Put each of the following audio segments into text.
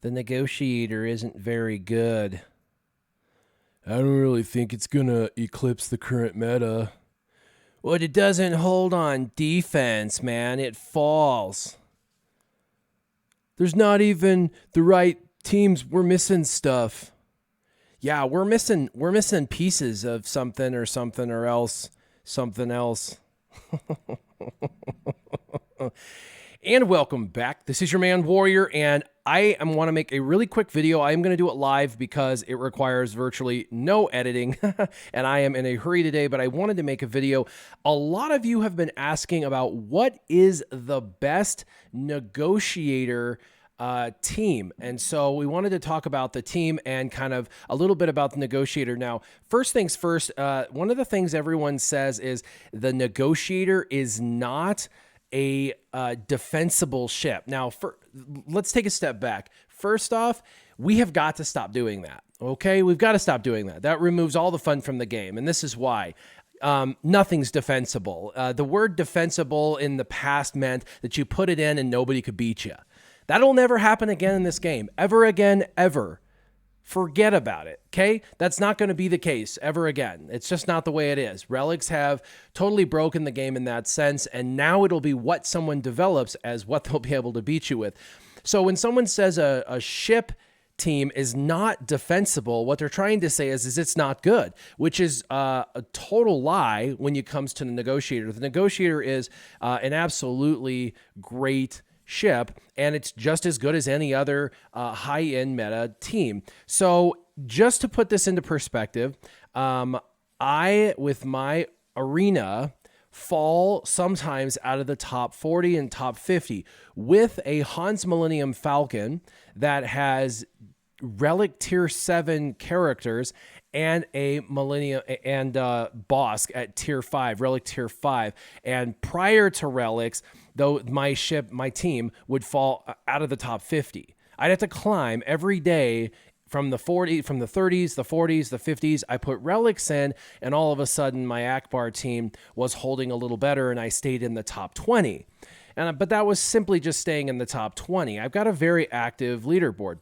The Negotiator isn't very good. I don't really think it's gonna eclipse the current meta. Well, it doesn't hold on defense, man. It falls. There's not even the right teams. We're missing stuff. Yeah, we're missing pieces of something or else. And welcome back. This is your man Warrior, and I want to make a really quick video. I am going to do it live because it requires virtually no editing, and I am in a hurry today, but I wanted to make a video. A lot of you have been asking about what is the best Negotiator team. And so we wanted to talk about the team and kind of a little bit about the Negotiator. Now, first things first, one of the things everyone says is the Negotiator is not a defensible ship. Now, let's take a step back. First off, we have got to stop doing that. Okay, we've got to stop doing that. That removes all the fun from the game, and this is why. Nothing's defensible. The word defensible in the past meant that you put it in and nobody could beat you. That'll never happen again in this game. Ever again, ever. Forget about it, okay? That's not going to be the case ever again. It's just not the way it is. Relics have totally broken the game in that sense, and now it'll be what someone develops as what they'll be able to beat you with. So when someone says a ship team is not defensible, what they're trying to say is it's not good, which is a total lie when it comes to the Negotiator. The Negotiator is an absolutely great ship, and it's just as good as any other high-end meta team. So just to put this into perspective, I, with my arena, fall sometimes out of the top 40 and top 50 with a Hans Millennium Falcon that has Relic Tier 7 characters and a Millennium and Bosk at Tier 5, Relic Tier 5. And prior to Relics, though, my team would fall out of the top 50. I'd have to climb every day from the 30s, the 40s, the 50s. I put Relics in, and all of a sudden my Akbar team was holding a little better, and I stayed in the top 20. But that was simply just staying in the top 20. I've got a very active leaderboard.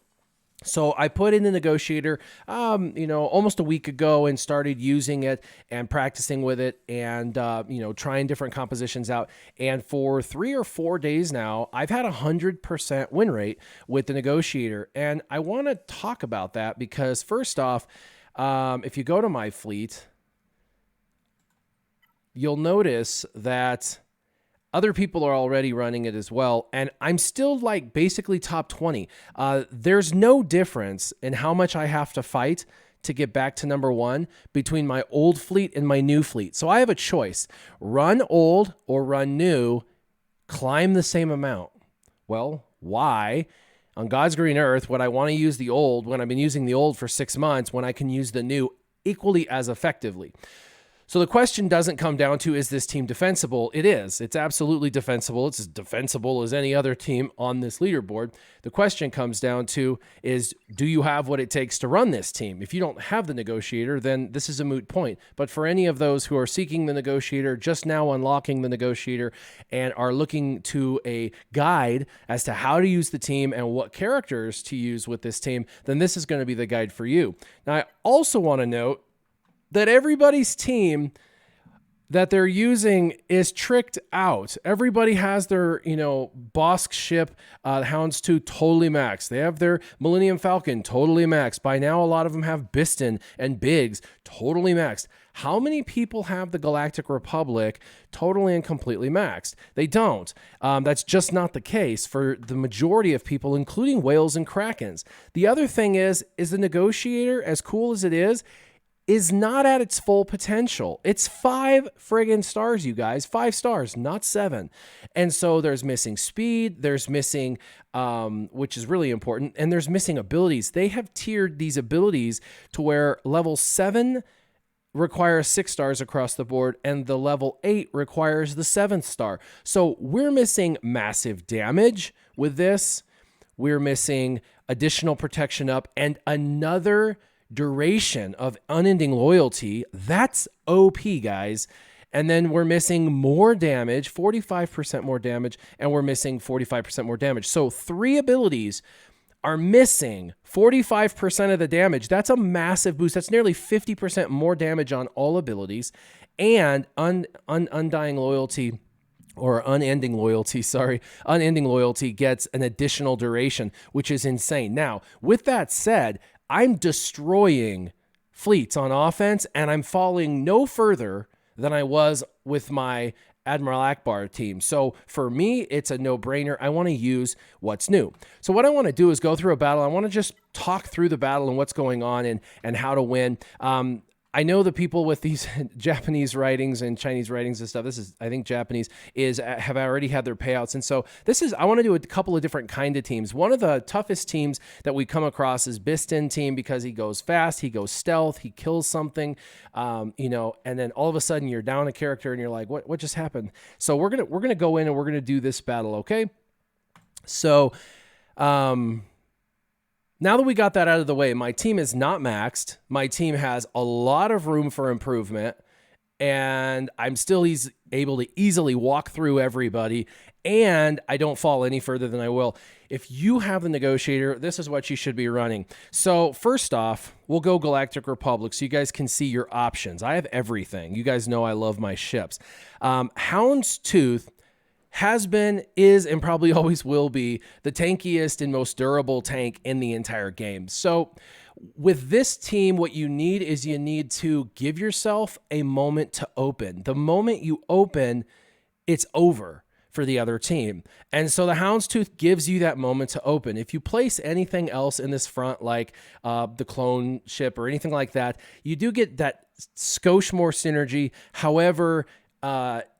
So I put in the Negotiator, almost a week ago and started using it and practicing with it and, trying different compositions out. And for 3 or 4 days now, I've had 100% win rate with the Negotiator. And I want to talk about that because first off, if you go to my fleet, you'll notice that other people are already running it as well, and I'm still like basically top 20. There's no difference in how much I have to fight to get back to number 1 between my old fleet and my new fleet. So I have a choice: run old or run new, climb the same amount. Well, why? On God's green earth would I want to use the old when I've been using the old for 6 months when I can use the new equally as effectively? So the question doesn't come down to, is this team defensible? It is. It's absolutely defensible. It's as defensible as any other team on this leaderboard. The question comes down to is, do you have what it takes to run this team? If you don't have the Negotiator, then this is a moot point. But for any of those who are seeking the Negotiator, just now unlocking the Negotiator, and are looking to a guide as to how to use the team and what characters to use with this team, then this is going to be the guide for you. Now, I also want to note that everybody's team that they're using is tricked out. Everybody has their, Bosk ship, Houndstooth totally maxed. They have their Millennium Falcon totally maxed. By now, a lot of them have Biston and Biggs totally maxed. How many people have the Galactic Republic totally and completely maxed? They don't. That's just not the case for the majority of people, including whales and krakens. The other thing is the Negotiator, as cool as it is not at its full potential. It's 5 friggin' stars, you guys. 5 stars, not 7. And so there's missing speed, there's missing, which is really important, and there's missing abilities. They have tiered these abilities to where level 7 requires 6 stars across the board, and the level 8 requires the 7th star. So we're missing massive damage with this. We're missing additional protection up and another duration of unending loyalty. That's OP, guys. And then we're missing more damage, 45% more damage, and we're missing 45% more damage. So 3 abilities are missing 45% of the damage. That's a massive boost. That's nearly 50% more damage on all abilities, and undying loyalty, or unending loyalty, unending loyalty gets an additional duration, which is insane. Now, with that said, I'm destroying fleets on offense, and I'm falling no further than I was with my Admiral Akbar team. So for me, it's a no-brainer. I want to use what's new. So what I want to do is go through a battle. I want to just talk through the battle and what's going on and how to win. I know the people with these Japanese writings and Chinese writings and stuff, this is, I think Japanese, have already had their payouts. And so I want to do a couple of different kind of teams. One of the toughest teams that we come across is Bistan team, because he goes fast, he goes stealth, he kills something, and then all of a sudden you're down a character and you're like, what just happened? So we're going to go in and we're going to do this battle. Okay. So, now that we got that out of the way, my team is not maxed. My team has a lot of room for improvement, and I'm still able to easily walk through everybody, and I don't fall any further than I will. If you have the Negotiator, this is what you should be running. So first off, we'll go Galactic Republic so you guys can see your options. I have everything. You guys know I love my ships. Houndstooth has been, is, and probably always will be the tankiest and most durable tank in the entire game. So with this team, what you need is you need to give yourself a moment to open. The moment you open, it's over for the other team. And so the Houndstooth gives you that moment to open. If you place anything else in this front, like the clone ship or anything like that, you do get that skosh more synergy. However,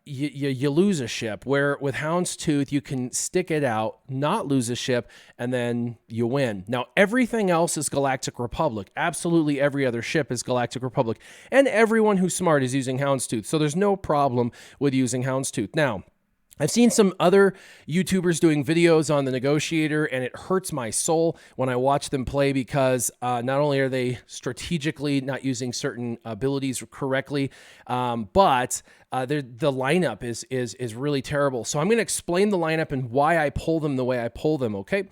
you lose a ship, where with Houndstooth, you can stick it out, not lose a ship, and then you win. Now, everything else is Galactic Republic. Absolutely every other ship is Galactic Republic. And everyone who's smart is using Houndstooth. So there's no problem with using Houndstooth. Now, I've seen some other YouTubers doing videos on the Negotiator, and it hurts my soul when I watch them play, because not only are they strategically not using certain abilities correctly, but the lineup is really terrible. So I'm going to explain the lineup and why I pull them the way I pull them, okay?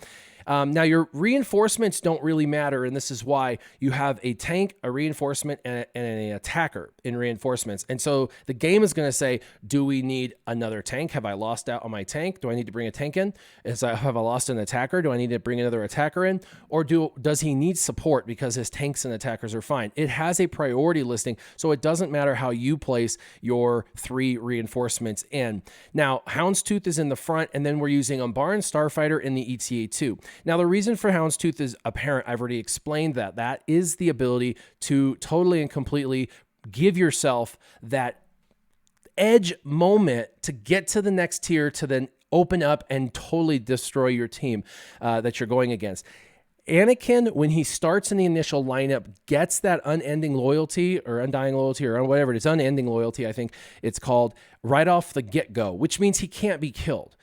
Now, your reinforcements don't really matter, and this is why. You have a tank, a reinforcement, and an attacker in reinforcements. And so the game is going to say, do we need another tank? Have I lost out on my tank? Do I need to bring a tank in? Have I lost an attacker? Do I need to bring another attacker in? Or does he need support because his tanks and attackers are fine? It has a priority listing, so it doesn't matter how you place your 3 reinforcements in. Now, Houndstooth is in the front, and then we're using Umbaran Starfighter in the ETA-2. Now, the reason for Houndstooth is apparent. I've already explained that. That is the ability to totally and completely give yourself that edge moment to get to the next tier, to then open up and totally destroy your team that you're going against. Anakin, when he starts in the initial lineup, gets that unending loyalty, or undying loyalty, or whatever it is, unending loyalty, I think it's called, right off the get-go, which means he can't be killed.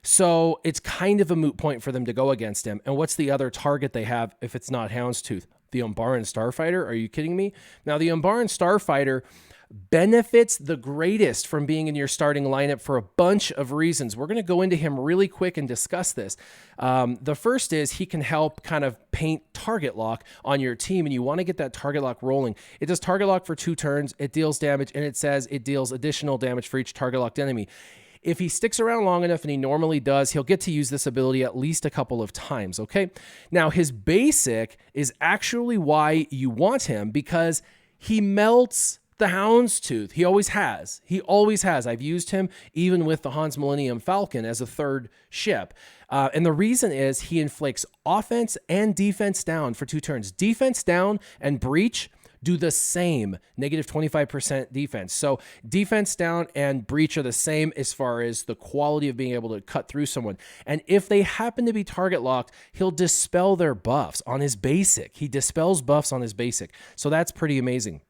So it's kind of a moot point for them to go against him. And what's the other target they have if it's not Houndstooth? The Umbaran Starfighter? Are you kidding me? Now, the Umbaran Starfighter benefits the greatest from being in your starting lineup for a bunch of reasons. We're going to go into him really quick and discuss this. The first is he can help kind of paint target lock on your team, and you want to get that target lock rolling. It does target lock for 2 turns, it deals damage, and it says it deals additional damage for each target locked enemy. If he sticks around long enough, and he normally does, he'll get to use this ability at least a couple of times, okay? Now, his basic is actually why you want him, because he melts the Houndstooth. He always has. He always has. I've used him even with the Han's Millennium Falcon as a 3rd ship. And the reason is he inflicts offense and defense down for 2 turns. Defense down and breach do the same, negative 25% defense. So defense down and breach are the same as far as the quality of being able to cut through someone. And if they happen to be target locked, he'll dispel their buffs on his basic. He dispels buffs on his basic. So that's pretty amazing.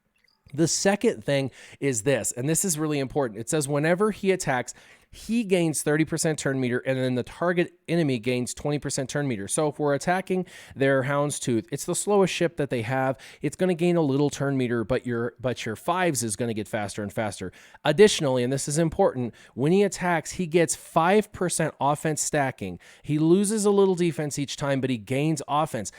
The second thing is this, and this is really important. It says whenever he attacks, he gains 30% turn meter, and then the target enemy gains 20% turn meter. So if we're attacking their Houndstooth, it's the slowest ship that they have. It's going to gain a little turn meter, but your fives is going to get faster and faster. Additionally, and this is important, when he attacks, he gets 5% offense stacking. He loses a little defense each time, but he gains offense.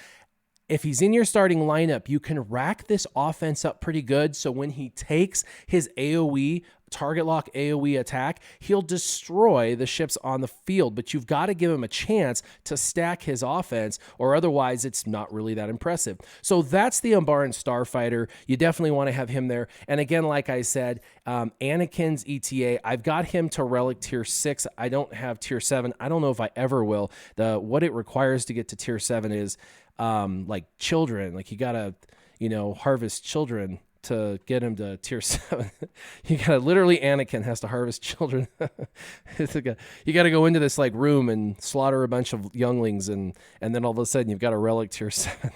If he's in your starting lineup, you can rack this offense up pretty good. So when he takes his AoE, target lock AoE attack, he'll destroy the ships on the field, but you've got to give him a chance to stack his offense, or otherwise it's not really that impressive. So that's the Umbaran Starfighter. You definitely want to have him there. And again, like I said, Anakin's ETA, I've got him to Relic Tier 6. I don't have Tier 7. I don't know if I ever will. What it requires to get to Tier 7 is like children. Like you got to, harvest children to get him to Tier 7. You got to literally, Anakin has to harvest children. You got to go into this like room and slaughter a bunch of younglings, and then all of a sudden you've got a Relic Tier 7.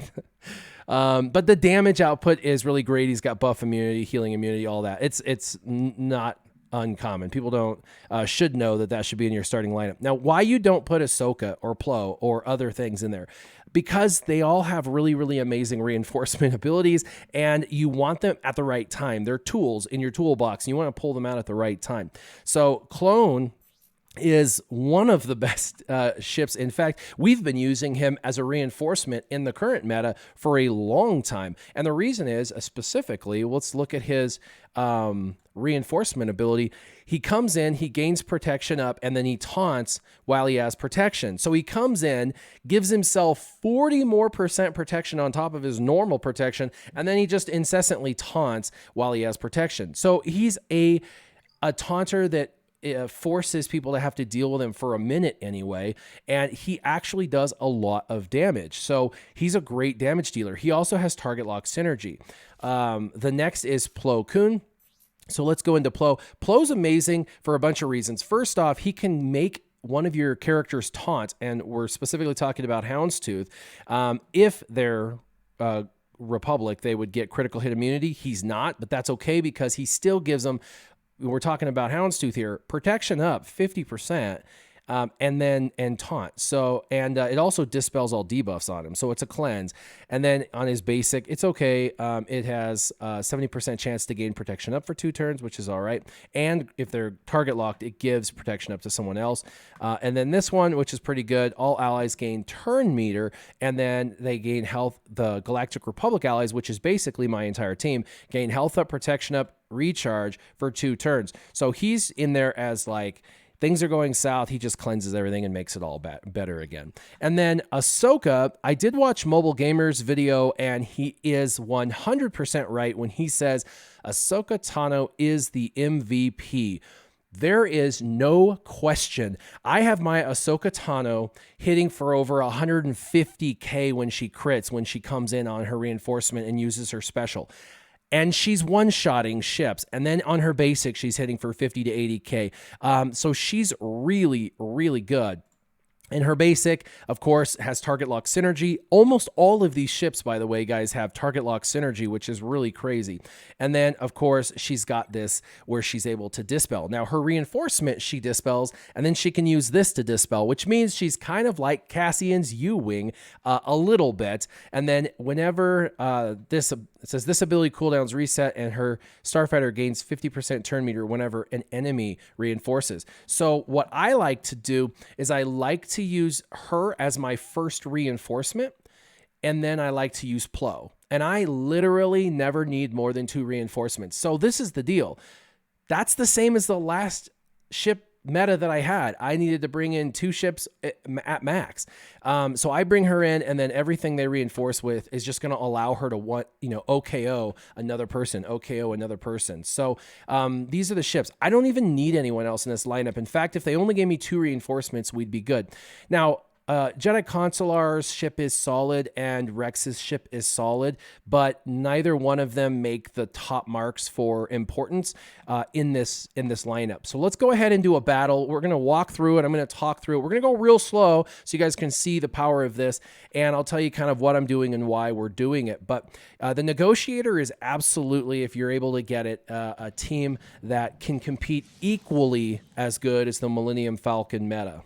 But the damage output is really great. He's got buff immunity, healing immunity, all that. It's not uncommon. People should know that should be in your starting lineup. Now, why you don't put Ahsoka or Plo or other things in there? Because they all have really, really amazing reinforcement abilities, and you want them at the right time. They're tools in your toolbox, and you want to pull them out at the right time. So Clone is one of the best ships. In fact, we've been using him as a reinforcement in the current meta for a long time. And the reason is, specifically, let's look at his reinforcement ability. He comes in, he gains protection up, and then he taunts while he has protection. So he comes in, gives himself 40% more protection on top of his normal protection, and then he just incessantly taunts while he has protection. So he's a taunter that forces people to have to deal with him for a minute anyway, and he actually does a lot of damage. So he's a great damage dealer. He also has target lock synergy. The next is Plo Koon. So let's go into Plo. Plo's amazing for a bunch of reasons. First off, he can make one of your characters taunt, and we're specifically talking about Houndstooth. If they're Republic, they would get critical hit immunity. He's not, but that's okay because he still gives them, we're talking about Houndstooth here, protection up 50%. And taunt. So, and it also dispels all debuffs on him. So it's a cleanse. And then on his basic, it's okay. It has 70% chance to gain protection up for 2 turns, which is all right. And if they're target locked, it gives protection up to someone else. And then this one, which is pretty good, all allies gain turn meter, and then they gain health. The Galactic Republic allies, which is basically my entire team, gain health up, protection up, recharge for 2 turns. So he's in there as like, things are going south, he just cleanses everything and makes it all better again. And then Ahsoka, I did watch Mobile Gamer's video, and he is 100% right when he says Ahsoka Tano is the MVP. There is no question. I have my Ahsoka Tano hitting for over 150k when she crits, when she comes in on her reinforcement and uses her special. And she's one-shotting ships. And then on her basic, she's hitting for 50 to 80k. So she's really, really good. And her basic, of course, has target lock synergy. Almost all of these ships, by the way, guys, have target lock synergy, which is really crazy. And then, of course, she's got this where she's able to dispel. Now, her reinforcement, she dispels, and then she can use this to dispel, which means she's kind of like Cassian's U-Wing a little bit. And then whenever it says this ability cooldowns reset, and her Starfighter gains 50% turn meter whenever an enemy reinforces. So what I like to do is I like to use her as my first reinforcement, and then I like to use Plo. And I literally never need more than 2 reinforcements. So this is the deal. That's the same as the last ship meta that I had. I needed to bring in 2 ships at max. So I bring her in, and then everything they reinforce with is just going to allow her to OKO another person, So these are the ships. I don't even need anyone else in this lineup. In fact, if they only gave me 2 reinforcements, we'd be good. Now, Jedi Consular's ship is solid and Rex's ship is solid, but neither one of them make the top marks for importance in this lineup. So let's go ahead and do a battle. We're going to walk through it. I'm going to talk through it. We're going to go real slow so you guys can see the power of this, and I'll tell you kind of what I'm doing and why we're doing it. But the Negotiator is absolutely, if you're able to get it, a team that can compete equally as good as the Millennium Falcon meta.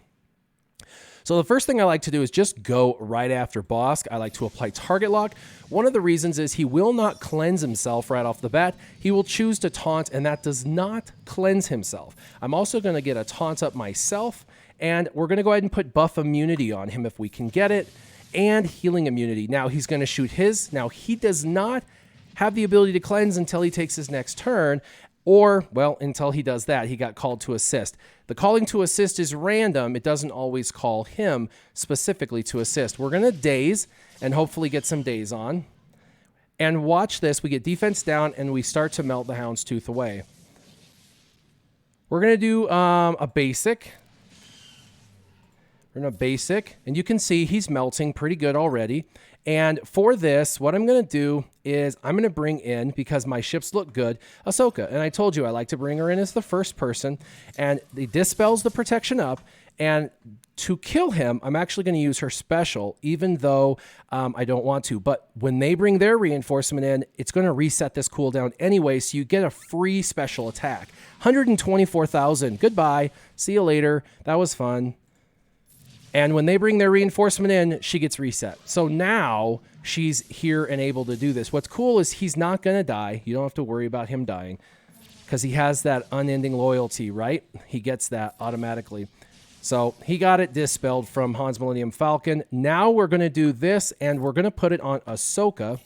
So the first thing I like to do is just go right after Bosk. I like to apply target lock. One of the reasons is he will not cleanse himself right off the bat. He will choose to taunt, and that does not cleanse himself. I'm also going to get a taunt up myself, and we're going to go ahead and put buff immunity on him if we can get it, and healing immunity. Now he's going to shoot his. Now he does not have the ability to cleanse until he takes his next turn, or, well, until he does that, he got called to assist. The calling to assist is random. It doesn't always call him specifically to assist. We're going to daze and hopefully get some daze on. And watch this. We get defense down and we start to melt the Houndstooth away. We're going to do a basic. We're going to basic. And you can see he's melting pretty good already. And for this, what I'm going to do is I'm going to bring in, because my ships look good, Ahsoka. And I told you I like to bring her in as the first person. And he dispels the protection up. And to kill him, I'm actually going to use her special, even though I don't want to. But when they bring their reinforcement in, it's going to reset this cooldown anyway, so you get a free special attack. 124,000. Goodbye. See you later. That was fun. And when they bring their reinforcement in, she gets reset. So now she's here and able to do this. What's cool is he's not going to die. You don't have to worry about him dying because he has that unending loyalty, right? He gets that automatically. So he got it dispelled from Han's Millennium Falcon. Now we're going to do this, and we're going to put it on Ahsoka.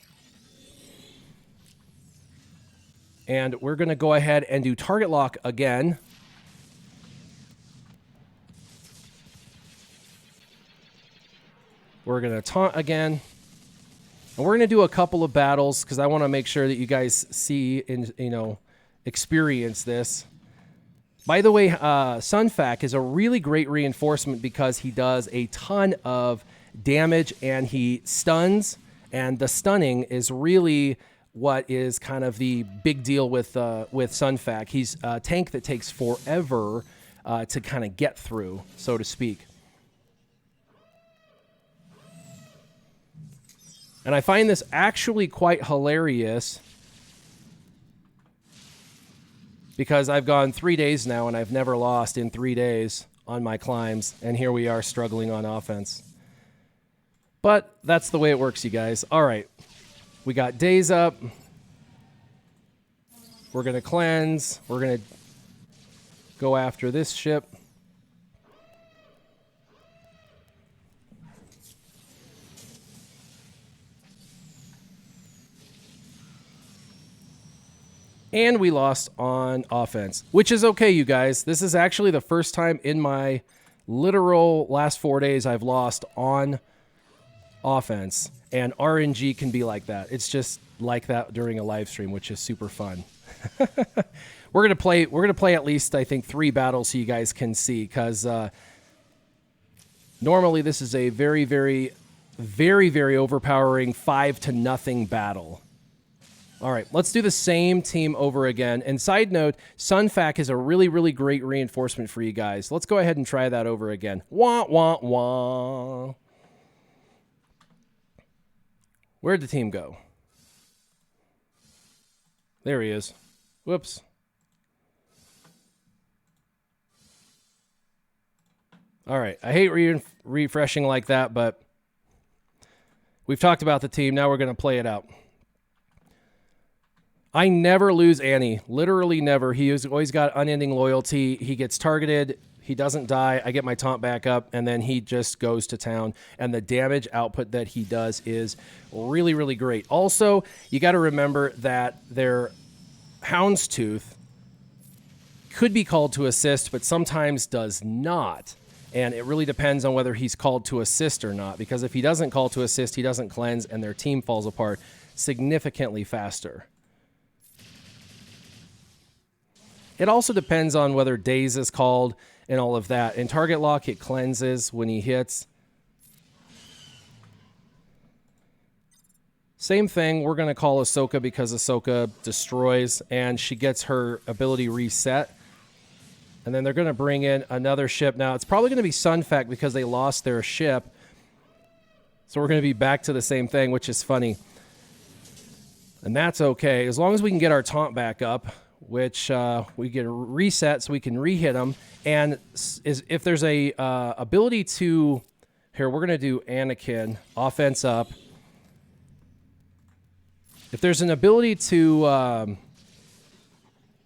And we're going to go ahead and do target lock again. We're going to taunt again. And we're going to do a couple of battles because I want to make sure that you guys see and, experience this. By the way, Sunfac is a really great reinforcement because he does a ton of damage and he stuns. And the stunning is really what is kind of the big deal with Sunfac. He's a tank that takes forever to kind of get through, so to speak. And I find this actually quite hilarious because I've gone 3 days now and I've never lost in 3 days on my climbs. And here we are struggling on offense. But that's the way it works, you guys. All right. We got days up. We're going to cleanse. We're going to go after this ship. And we lost on offense, which is okay, you guys. This is actually the first time in my literal last 4 days I've lost on offense. And RNG can be like that. It's just like that during a live stream, which is super fun. We're gonna play at least, I think, 3 battles so you guys can see, because normally this is a very, very, very, very overpowering 5-0 battle. All right, let's do the same team over again. And side note, Sunfac is a really, really great reinforcement for you guys. Let's go ahead and try that over again. Wah, wah, wah. Where'd the team go? There he is. Whoops. All right, I hate refreshing like that, but we've talked about the team. Now we're going to play it out. I never lose Annie. Literally never. He has always got unending loyalty. He gets targeted. He doesn't die. I get my taunt back up, and then he just goes to town. And the damage output that he does is really, really great. Also, you got to remember that their Houndstooth could be called to assist, but sometimes does not. And it really depends on whether he's called to assist or not, because if he doesn't call to assist, he doesn't cleanse, and their team falls apart significantly faster. It also depends on whether daze is called and all of that. In target lock, it cleanses when he hits. Same thing, we're going to call Ahsoka because Ahsoka destroys, and she gets her ability reset. And then they're going to bring in another ship. Now, it's probably going to be Sun Fac because they lost their ship. So we're going to be back to the same thing, which is funny. And that's okay. As long as we can get our taunt back up, which we get a reset so we can re-hit them. And if there's a ability to... Here, we're going to do Anakin, offense up. If there's an ability to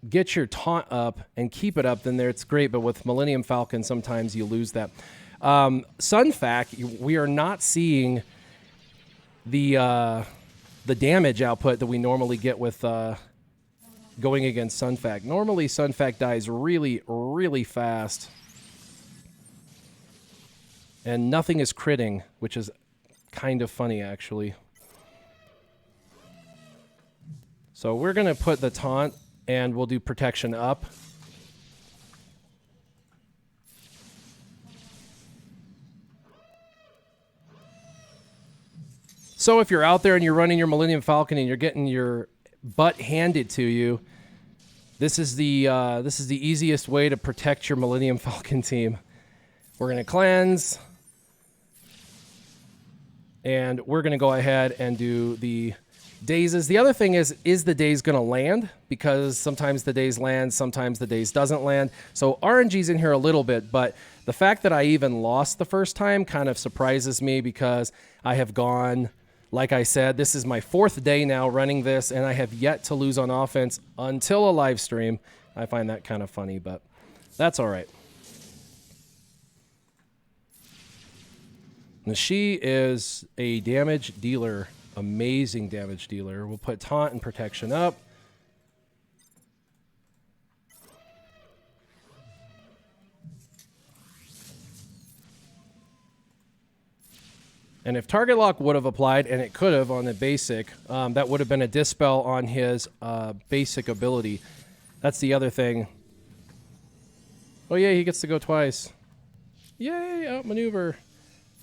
get your taunt up and keep it up, then it's great. But with Millennium Falcon, sometimes you lose that. Sun Fac, we are not seeing the damage output that we normally get with going against Sun Fac. Normally, Sun Fac dies really, really fast. And nothing is critting, which is kind of funny, actually. So we're going to put the taunt, and we'll do protection up. So if you're out there and you're running your Millennium Falcon and you're getting your butt handed to you, this is the easiest way to protect your Millennium Falcon team. We're going to cleanse. And we're going to go ahead and do the dazes. The other thing is the daze going to land? Because sometimes the daze lands, sometimes the daze doesn't land. So RNG's in here a little bit, but the fact that I even lost the first time kind of surprises me because I have gone, like I said, this is my 4th day now running this, and I have yet to lose on offense until a live stream. I find that kind of funny, but that's all right. Now, she is a damage dealer, amazing damage dealer. We'll put taunt and protection up. And if target lock would have applied, and it could have on the basic, that would have been a dispel on his basic ability. That's the other thing. Oh yeah, he gets to go twice. Yay, outmaneuver.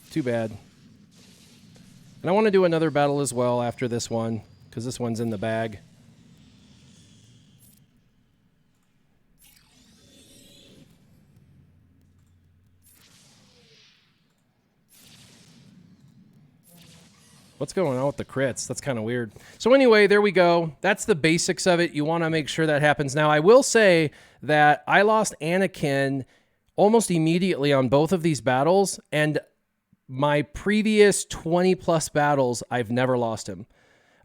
Too bad. And I want to do another battle as well after this one, because this one's in the bag. What's going on with the crits? That's kind of weird. So anyway, there we go. That's the basics of it. You want to make sure that happens. Now, I will say that I lost Anakin almost immediately on both of these battles, and my previous 20-plus battles, I've never lost him.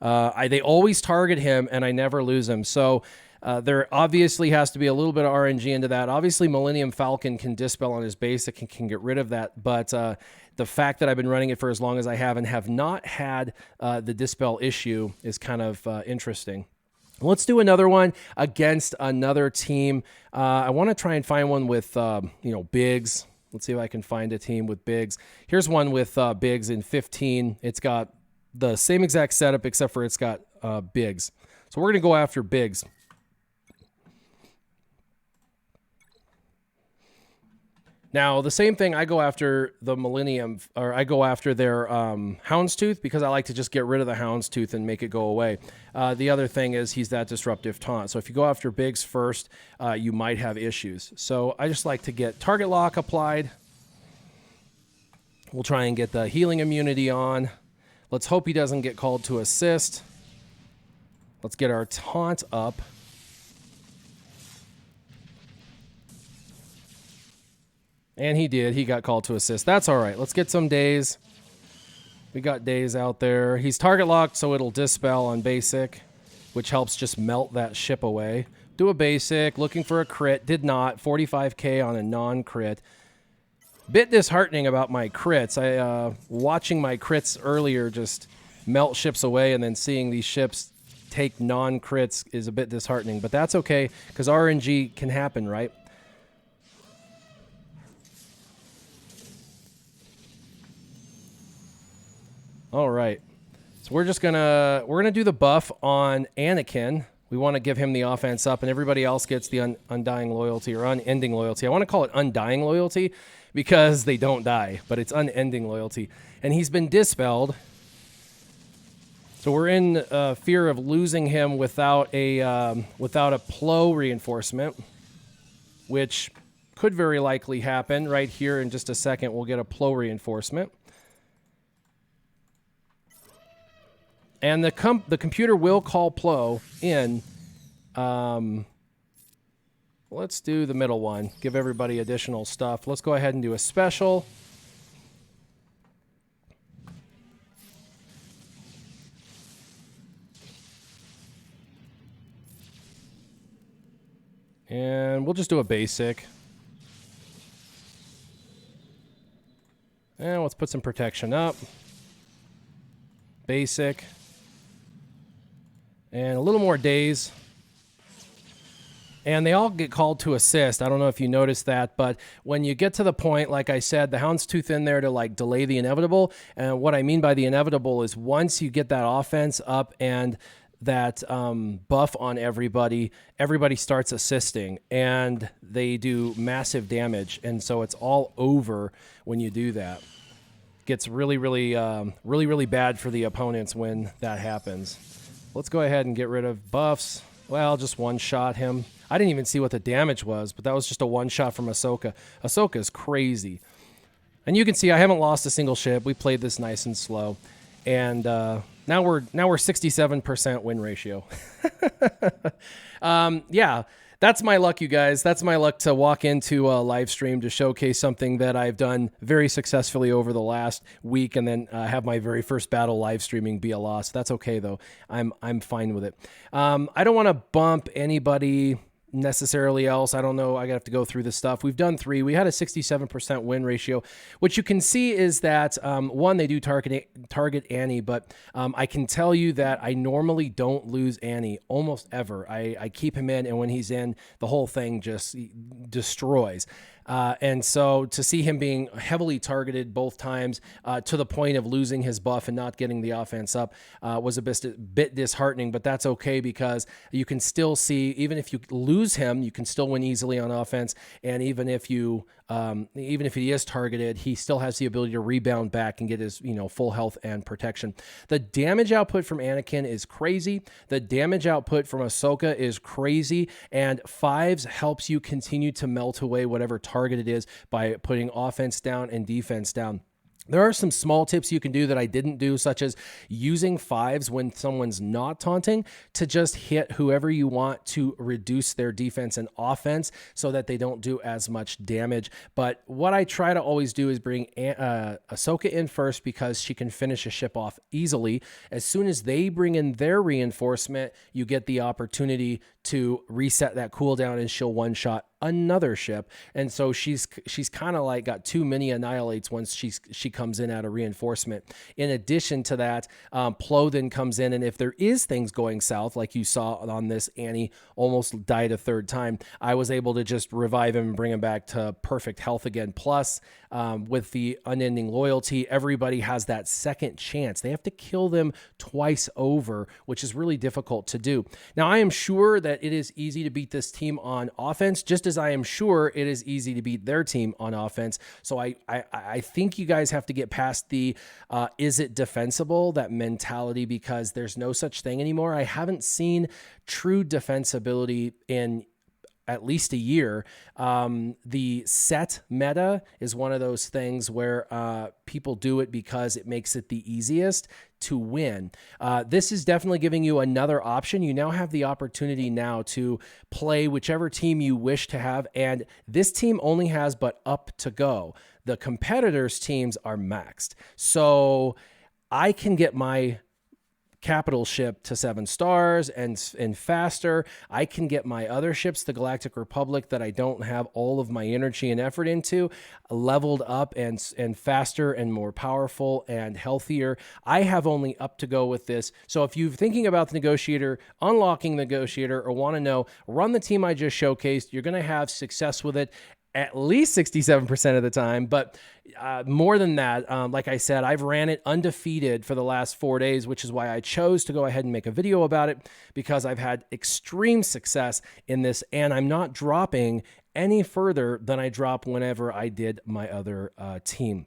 They always target him, and I never lose him. So there obviously has to be a little bit of RNG into that. Obviously, Millennium Falcon can dispel on his basic and can get rid of that. But the fact that I've been running it for as long as I have and have not had the dispel issue is kind of interesting. Let's do another one against another team. I want to try and find one with, Biggs. Let's see if I can find a team with Biggs. Here's one with Biggs in 15. It's got the same exact setup except for it's got Biggs. So we're going to go after Biggs. Now, the same thing, I go after the Millennium, or I go after their Houndstooth because I like to just get rid of the Houndstooth and make it go away. The other thing is he's that disruptive taunt. So if you go after Biggs first, you might have issues. So I just like to get target lock applied. We'll try and get the healing immunity on. Let's hope he doesn't get called to assist. Let's get our taunt up. And he did. He got called to assist. That's all right. Let's get some days. We got days out there. He's target locked, so it'll dispel on basic, which helps just melt that ship away. Do a basic. Looking for a crit. Did not. 45k on a non-crit. Bit disheartening about my crits. Watching my crits earlier just melt ships away, and then seeing these ships take non-crits is a bit disheartening. But that's okay, because RNG can happen, right? All right, so we're gonna do the buff on Anakin. We want to give him the offense up, and everybody else gets the undying loyalty or unending loyalty. I want to call it undying loyalty because they don't die, but it's unending loyalty. And he's been dispelled. So we're in fear of losing him without a plow reinforcement, which could very likely happen right here in just a second. We'll get a plow reinforcement. And the computer will call plow in. Let's do the middle one. Give everybody additional stuff. Let's go ahead and do a special. And we'll just do a basic. And let's put some protection up. Basic. And a little more days. And they all get called to assist. I don't know if you noticed that, but when you get to the point, like I said, the houndstooth in there to like delay the inevitable. And what I mean by the inevitable is once you get that offense up and that buff on everybody starts assisting and they do massive damage. And so it's all over when you do that. Gets really bad for the opponents when that happens. Let's go ahead and get rid of buffs. Well, just one shot him. I didn't even see what the damage was, but that was just a one shot from Ahsoka. Ahsoka is crazy. And you can see I haven't lost a single ship. We played this nice and slow. And now we're 67% win ratio. Yeah, that's my luck, you guys. That's my luck to walk into a live stream to showcase something that I've done very successfully over the last week, and then have my very first battle live streaming be a loss. That's okay though. I'm fine with it. I don't want to bump anybody necessarily else. I don't know. I have to go through this stuff. We've done 3. We had a 67% win ratio. What you can see is that, one, they do target Annie, but I can tell you that I normally don't lose Annie almost ever. I keep him in, and when he's in, the whole thing just destroys. And so to see him being heavily targeted both times to the point of losing his buff and not getting the offense up was a bit disheartening, but that's okay because you can still see, even if you lose him, you can still win easily on offense. And even if he is targeted, he still has the ability to rebound back and get his, full health and protection. The damage output from Anakin is crazy. The damage output from Ahsoka is crazy. And 5s helps you continue to melt away whatever target it is by putting offense down and defense down. There are some small tips you can do that I didn't do, such as using 5s when someone's not taunting to just hit whoever you want to reduce their defense and offense so that they don't do as much damage. But what I try to always do is bring Ahsoka in first because she can finish a ship off easily. As soon as they bring in their reinforcement, you get the opportunity to reset that cooldown and she'll one-shot another ship. And so she's kind of like got too many annihilates once she comes in at a reinforcement. In addition to that, Plo then comes in, and if there is things going south, like you saw on this, Annie almost died a 3rd time, I was able to just revive him and bring him back to perfect health again. Plus, with the unending loyalty, everybody has that second chance. They have to kill them twice over, which is really difficult to do. Now, I am sure that it is easy to beat this team on offense, just as I am sure it is easy to beat their team on offense. So I think you guys have to get past the is it defensible, that mentality, because there's no such thing anymore. I haven't seen true defensibility in at least a year. The set meta is one of those things where people do it because it makes it the easiest to win. This is definitely giving you another option. You now have the opportunity now to play whichever team you wish to have, and this team only has but up to go. The competitors' teams are maxed. So I can get my capital ship to 7 stars and faster. I can get my other ships, the Galactic Republic, that I don't have all of my energy and effort into, leveled up and faster and more powerful and healthier. I have only up to go with this. So if you're thinking about the Negotiator, unlocking the Negotiator, or want to know, run the team I just showcased. You're going to have success with it at least 67% of the time, but more than that, like I said, I've ran it undefeated for the last 4 days, which is why I chose to go ahead and make a video about it, because I've had extreme success in this, and I'm not dropping any further than I drop whenever I did my other team.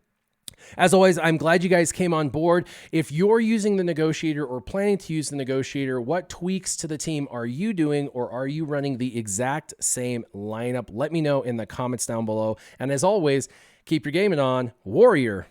As always, I'm glad you guys came on board. If you're using the Negotiator or planning to use the Negotiator, what tweaks to the team are you doing, or are you running the exact same lineup? Let me know in the comments down below. And as always, keep your gaming on, Warrior.